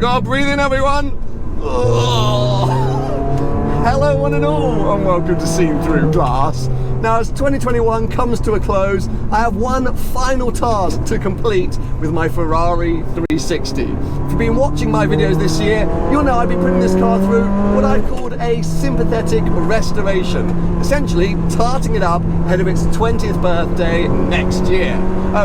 God, breathe in, everyone. Oh. Hello, one and all, and welcome to Seen Through Glass. Now, as 2021 comes to a close, I have one final task to complete with my Ferrari 360. If you've been watching my videos this year, you'll know I've been putting this car through what I've called a sympathetic restoration, essentially tarting it up ahead of its 20th birthday next year.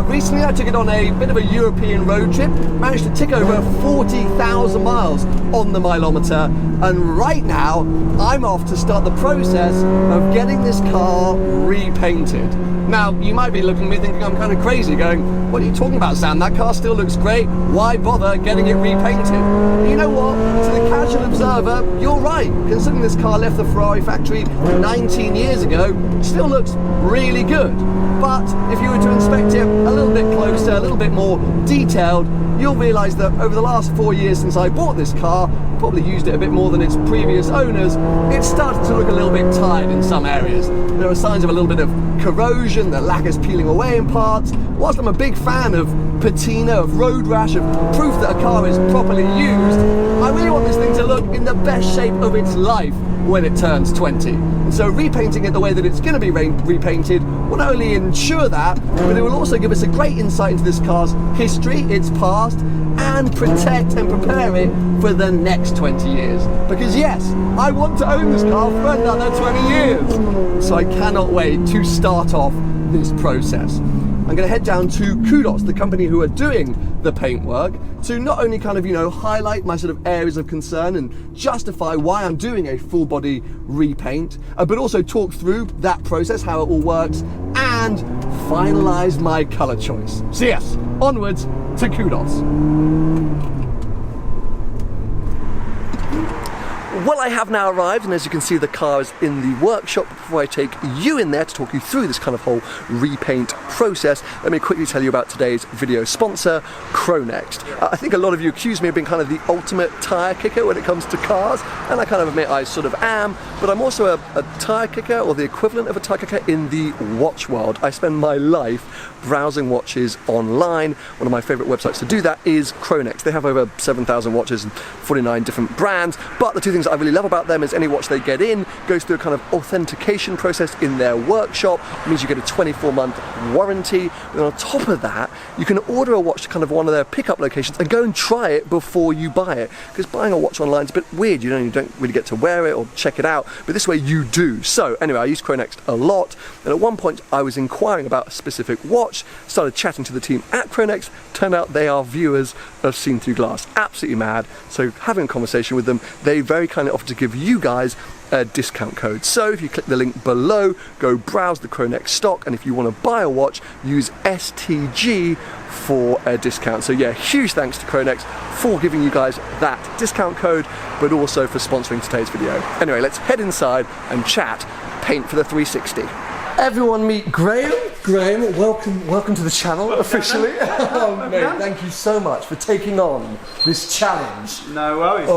Recently, I took it on a bit of a European road trip, managed to tick over 40,000 miles on the mileometer, and right now, I'm off to start the process of getting this car repainted. Now, you might be looking at me thinking I'm kind of crazy, going, what are you talking about, Sam? That car still looks great. Why bother getting it repainted? And you know what? To the casual observer, you're right. Considering this car left the Ferrari factory 19 years ago, it still looks really good. But if you were to inspect it a little bit closer, a little bit more detailed, you'll realise that over the last 4 years since I bought this car, probably used it a bit more than its previous owners, it started to look a little bit tired in some areas. There are signs of a little bit of corrosion, the lacquer's peeling away in parts. Whilst I'm a big fan of patina, of road rash, of proof that a car is properly used, I really want this thing to look in the best shape of its life when it turns 20. And so repainting it the way that it's going to be repainted will not only ensure that, but it will also give us a great insight into this car's history, its past, and protect and prepare it for the next 20 years. Because yes, I want to own this car for another 20 years. So I cannot wait to start off this process. I'm going to head down to Kudos, the company who are doing the paintwork, to not only kind of, highlight my sort of areas of concern and justify why I'm doing a full body repaint, but also talk through that process, how it all works, and finalize my color choice. So yes, onwards to Kudos. Well, I have now arrived, and as you can see, the car is in the workshop. Before I take you in there to talk you through this kind of whole repaint process, let me quickly tell you about today's video sponsor, Cronext. I think a lot of you accuse me of being kind of the ultimate tyre kicker when it comes to cars, and I kind of admit I sort of am, but I'm also a tyre kicker, or the equivalent of a tyre kicker in the watch world. I spend my life browsing watches online. One of my favourite websites to do that is Cronext. They have over 7,000 watches and 49 different brands, but the two things I really love about them is any watch they get in goes through a kind of authentication process in their workshop. It means you get a 24-month warranty, and on top of that, you can order a watch to kind of one of their pickup locations and go and try it before you buy it, because buying a watch online is a bit weird. You don't really get to wear it or check it out, but this way you do. So anyway, I use Cronext a lot, and at one point I was inquiring about a specific watch, started chatting to the team at Cronext, turned out they are viewers of Seen Through Glass. Absolutely mad. So having a conversation with them, they very kindly offered to give you guys a discount code. So if you click the link below, go browse the Cronext stock, and if you want to buy a watch, use STG for a discount. So yeah, huge thanks to Cronext for giving you guys that discount code, but also for sponsoring today's video. Anyway, let's head inside and chat paint for the 360. Everyone meet Graham. Graham, welcome to the channel officially. Oh, mate, thank you so much for taking on this challenge. No worries.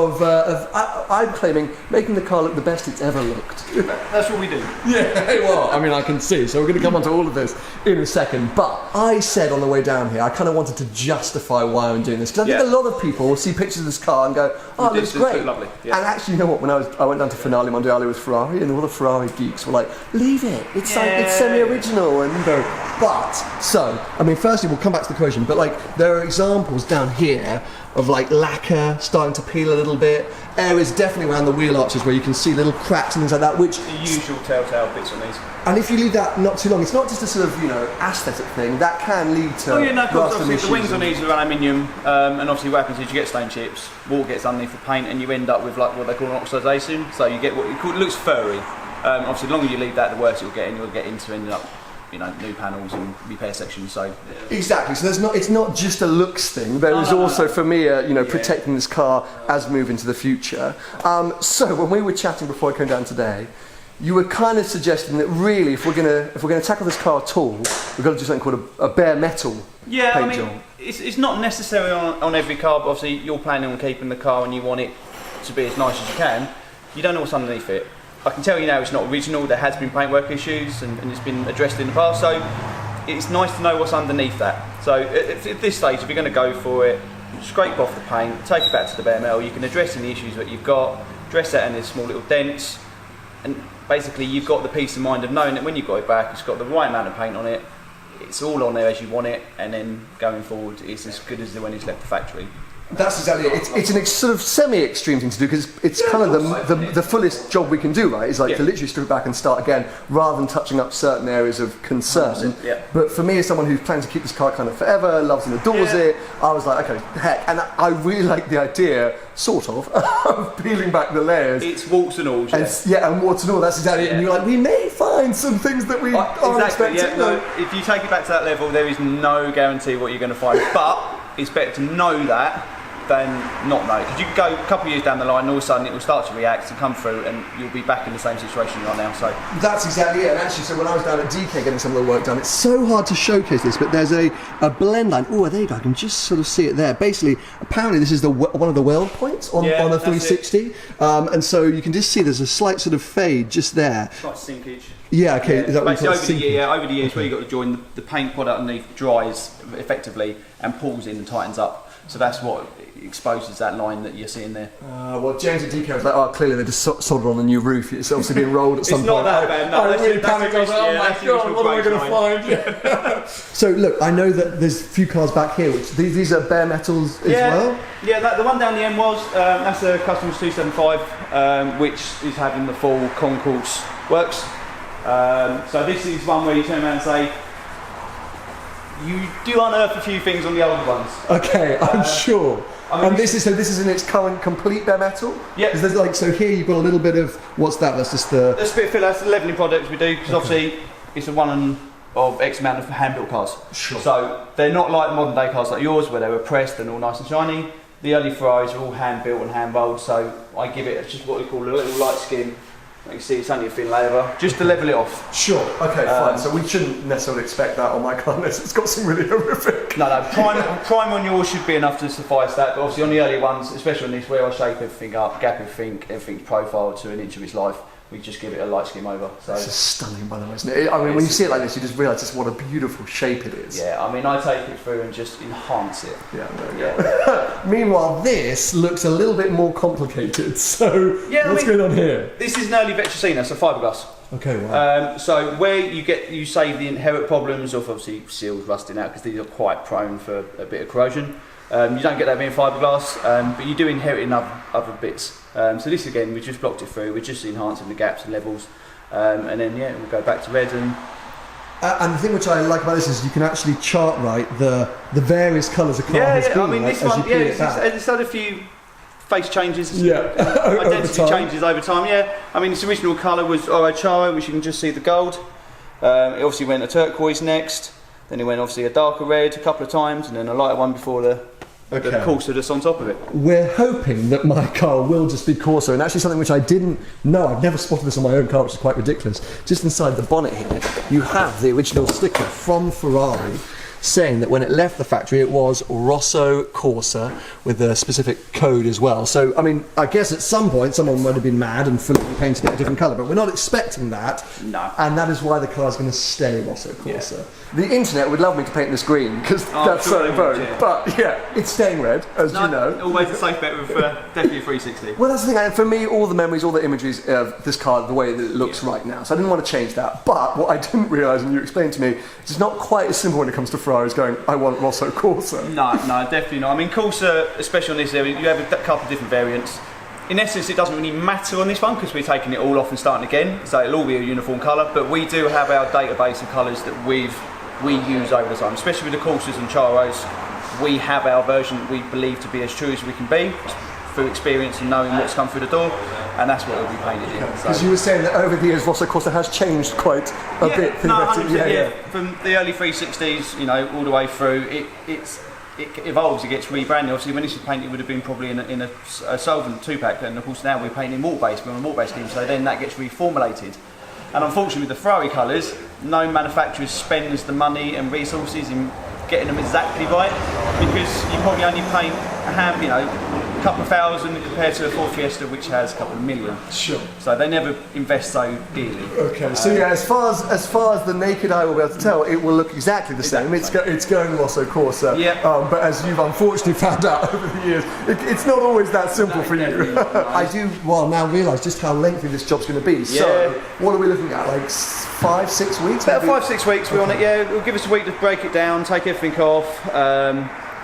I'm claiming making the car look the best it's ever looked. That's what we do. Yeah, well, I mean, I can see. So we're going to come on to all of this in a second. But I said on the way down here, I kind of wanted to justify why I'm doing this, because I think a lot of people will see pictures of this car and go, "Oh, it looks great." Lovely. Yeah. And actually, you know what? When I went down to Finale Mondiale with Ferrari, and all the Ferrari geeks were like, "Leave it. It's it's semi-original," and you go. But, so, I mean, firstly, we'll come back to the corrosion, but like, there are examples down here of like lacquer starting to peel a little bit, areas definitely around the wheel arches where you can see little cracks and things like that, which... The usual telltale bits on these. And if you leave that not too long, it's not just a sort of, aesthetic thing, that can lead to... Oh yeah, no, of course, obviously the wings on these are aluminium, and obviously what happens is you get stain chips, water gets underneath the paint, and you end up with like what they call an oxidation, so you get what it looks furry. Obviously the longer you leave that, the worse you'll get into ending up new panels and repair sections. So exactly. So it's not just a looks thing. There is also for me, protecting this car as we move into the future. So when we were chatting before I came down today, you were kind of suggesting that really, if we're gonna tackle this car at all, we've got to do something called a bare metal paint job. It's not necessary on every car, but obviously you're planning on keeping the car and you want it to be as nice as you can. You don't know what's underneath it. I can tell you now it's not original, there has been paintwork issues and it's been addressed in the past, so it's nice to know what's underneath that. So at this stage, if you're going to go for it, scrape off the paint, take it back to the bare metal. You can address any issues that you've got, dress that in these small little dents, and basically you've got the peace of mind of knowing that when you've got it back, it's got the right amount of paint on it, it's all on there as you want it, and then going forward it's as good as when it's left the factory. That's exactly it. It's an sort of semi-extreme thing to do because it's kind of the fullest job we can do, right? It's like to literally strip back and start again rather than touching up certain areas of concern. Yeah. But for me, as someone who's planning to keep this car kind of forever, loves and adores it, I was like, okay, heck. And I really like the idea, sort of peeling back the layers. It's warts and all. And warts and all, that's exactly it. And you're like, we may find some things that we aren't expecting. Yeah, no, if you take it back to that level, there is no guarantee what you're going to find. But it's better to know that than not know, because you can go a couple of years down the line and all of a sudden it will start to react and come through and you'll be back in the same situation you are now. So that's exactly it. And actually, so when I was down at DK getting some of the work done, it's so hard to showcase this, but there's a blend line. Oh, there you go, I can just sort of see it there. Basically, apparently this is one of the weld points on a 360, and so you can just see there's a slight sort of fade just there. It's like sinkage. Yeah, okay. Yeah. Is that what over the years where you've got to join the paint pod underneath dries effectively and pulls in and tightens up. So that's what exposes that line that you're seeing there. Well, James at DK was like, oh, clearly they just soldered on a new roof. It's obviously being rolled at some point. It's not that bad. No, I really panicked. I was like, oh my God, what am I going to find? So look, I know that there's a few cars back here, which these are bare metals as well? Yeah, the one down the end that's a Customs 275, which is having the full concourse works. So this is one where you turn around and say, you do unearth a few things on the older ones. Okay, I'm sure. And this is in its current complete bare metal? Yeah. There's like, so here you've got a little bit of, what's that? That's just the... That's a bit of filler, that's the levelling products we do, because obviously it's a one of X amount of hand-built cars. Sure. So they're not like modern day cars like yours, where they were pressed and all nice and shiny. The early Ferraris are all hand-built and hand-rolled, so I give it just what we call a little light skin. Like you see, it's only a thin layer, just to level it off. Sure, okay, fine. So we shouldn't necessarily expect that on my car unless it's got some really horrific... No, prime on yours should be enough to suffice that, but obviously on the early ones, especially on this where I shape everything up, gap everything's profiled to an inch of its life, we just give it a light skim over. So this is stunning, by the way, isn't it? I mean, when you see it like this, you just realise just what a beautiful shape it is. Yeah, I mean, I take it through and just enhance it. Yeah. Meanwhile, this looks a little bit more complicated. So, what's going on here? This is an early Vetracina, so fiberglass. Okay, wow. So where you save the inherent problems of obviously seals rusting out, because these are quite prone for a bit of corrosion. You don't get that being fiberglass, but you do inherit in other bits. So this again, we just blocked it through. We're just enhancing the gaps and levels, and then we'll go back to red and the thing which I like about this is you can actually chart write the various colours a car has been. I mean, this one, it's had a few face changes, identity changes over time. Yeah, I mean, its original colour was Orocharo, which you can just see the gold. It obviously went a turquoise next. Then it went obviously a darker red a couple of times, and then a lighter one before the Corsa that's on top of it. We're hoping that my car will just be Corsa, and actually something which I didn't know, I've never spotted this on my own car, which is quite ridiculous. Just inside the bonnet here, you have the original sticker from Ferrari saying that when it left the factory it was Rosso Corsa with a specific code as well. So, I mean, I guess at some point someone would have been mad and fully painted it a different colour, but we're not expecting that. No. And that is why the car's going to stay Rosso Corsa. Yeah. The internet would love me to paint this green because that's so in vogue, but it's staying red, as you know. Always a safe bet with definitely a 360. Well, that's the thing, and for me, all the memories, all the images of this car, the way that it looks right now, so I didn't want to change that. But what I didn't realise, and you explained to me, it's not quite as simple when it comes to Ferraris going, I want Rosso Corsa. No, definitely not. I mean, Corsa, especially on this area, you have a couple of different variants. In essence, it doesn't really matter on this one because we're taking it all off and starting again, so it'll all be a uniform colour, but we do have our database of colours that we use over the time, especially with the Corsas and Charos. We have our version that we believe to be as true as we can be through experience and knowing what's come through the door, and that's what will be painted in. Because you were saying that over the years Rosso Corsa has changed quite a bit. No, 100%, from the early 360s, all the way through, it evolves, it gets rebranded. Obviously when this was painted it would have been probably in a solvent 2-pack, and of course now we're painting water-based, we're on a water-based scheme, so then that gets reformulated. And unfortunately with the Ferrari colours, no manufacturer spends the money and resources in getting them exactly right, because you probably only paint a hand, couple of thousand compared to a Ford Fiesta, which has a couple of million. Sure. So they never invest so dearly. Okay, so yeah, as far as the naked eye will be able to tell, it will look exactly the same. It's going Rosso Corsa. Yeah. But as you've unfortunately found out over the years, it's not always that simple for you. I do now realise just how lengthy this job's going to be. So what are we looking at? Like 5-6 weeks? About 5-6 weeks we're on it. Yeah, it'll give us a week to break it down, take everything off.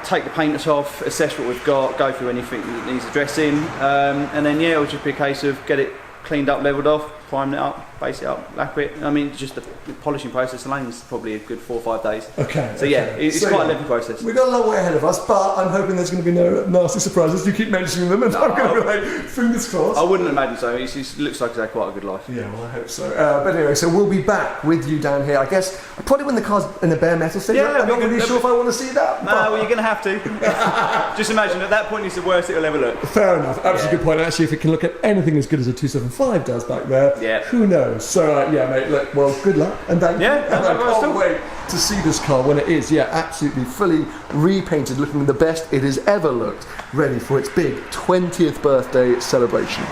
Take the painters off, assess what we've got, go through anything that needs addressing, and then it'll just be a case of get it cleaned up, levelled off, prime it up, base it up, lap it. I mean, just the polishing process alone is probably a good 4 or 5 days. Okay. So yeah, it's quite a lengthy process. We've got a long way ahead of us, but I'm hoping there's going to be no nasty surprises. You keep mentioning them, and I'm going to be like, fingers crossed. I wouldn't imagine so. It looks like it's had quite a good life. Yeah, well, I hope so. But anyway, so we'll be back with you down here. I guess probably when the car's in a bare metal stage. I'm not really sure if I want to see that. No, well, you're going to have to. Just imagine at that point it's the worst it'll ever look. Fair enough. Absolutely good point. Actually, if it can look at anything as good as a 275 does back there, who knows? So yeah, mate. Look, well, good luck and thank you. And I can't wait to see this car when it is, absolutely fully repainted, looking the best it has ever looked, ready for its big 20th birthday celebration.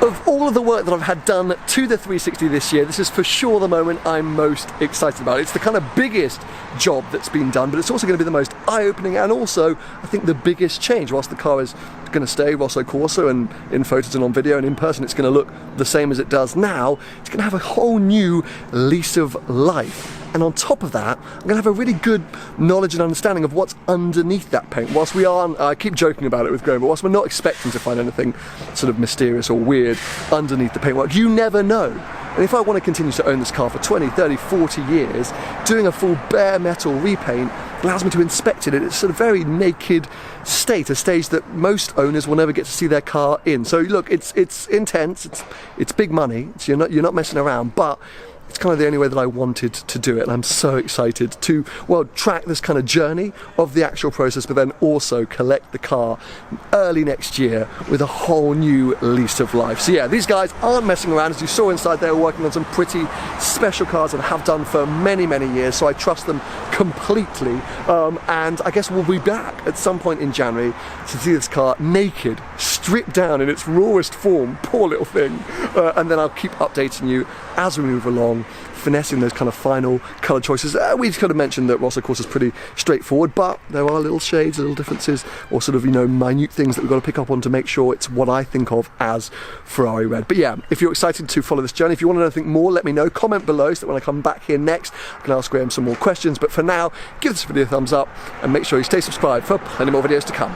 Of all of the work that I've had done to the 360 this year, this is for sure the moment I'm most excited about. It's the kind of biggest job that's been done, but it's also going to be the most eye-opening and also, I think, the biggest change. Whilst the car is going to stay Rosso Corsa and in photos and on video and in person it's going to look the same as it does now, it's going to have a whole new lease of life. And on top of that, I'm going to have a really good knowledge and understanding of what's underneath that paint. Whilst we aren't, I keep joking about it with Graham, but whilst we're not expecting to find anything sort of mysterious or weird underneath the paintwork, you never know. And if I want to continue to own this car for 20, 30, 40 years, doing a full bare metal repaint allows me to inspect it in its sort of very naked state, a stage that most owners will never get to see their car in. So look, it's intense, it's big money, so you're not messing around, but it's kind of the only way that I wanted to do it, and I'm so excited to, well, track this kind of journey of the actual process, but then also collect the car early next year with a whole new lease of life. So yeah, these guys aren't messing around. As you saw inside, they were working on some pretty special cars and have done for many, many years, so I trust them completely. And I guess we'll be back at some point in January to see this car naked, stripped down in its rawest form, poor little thing, and then I'll keep updating you as we move along, finessing those kind of final colour choices. We could have mentioned that Rosso Corsa is pretty straightforward, but there are little shades, little differences, or sort of, minute things that we've got to pick up on to make sure it's what I think of as Ferrari red. But yeah, if you're excited to follow this journey, if you want to know anything more, let me know. Comment below so that when I come back here next, I can ask Graham some more questions. But for now, give this video a thumbs up and make sure you stay subscribed for plenty more videos to come.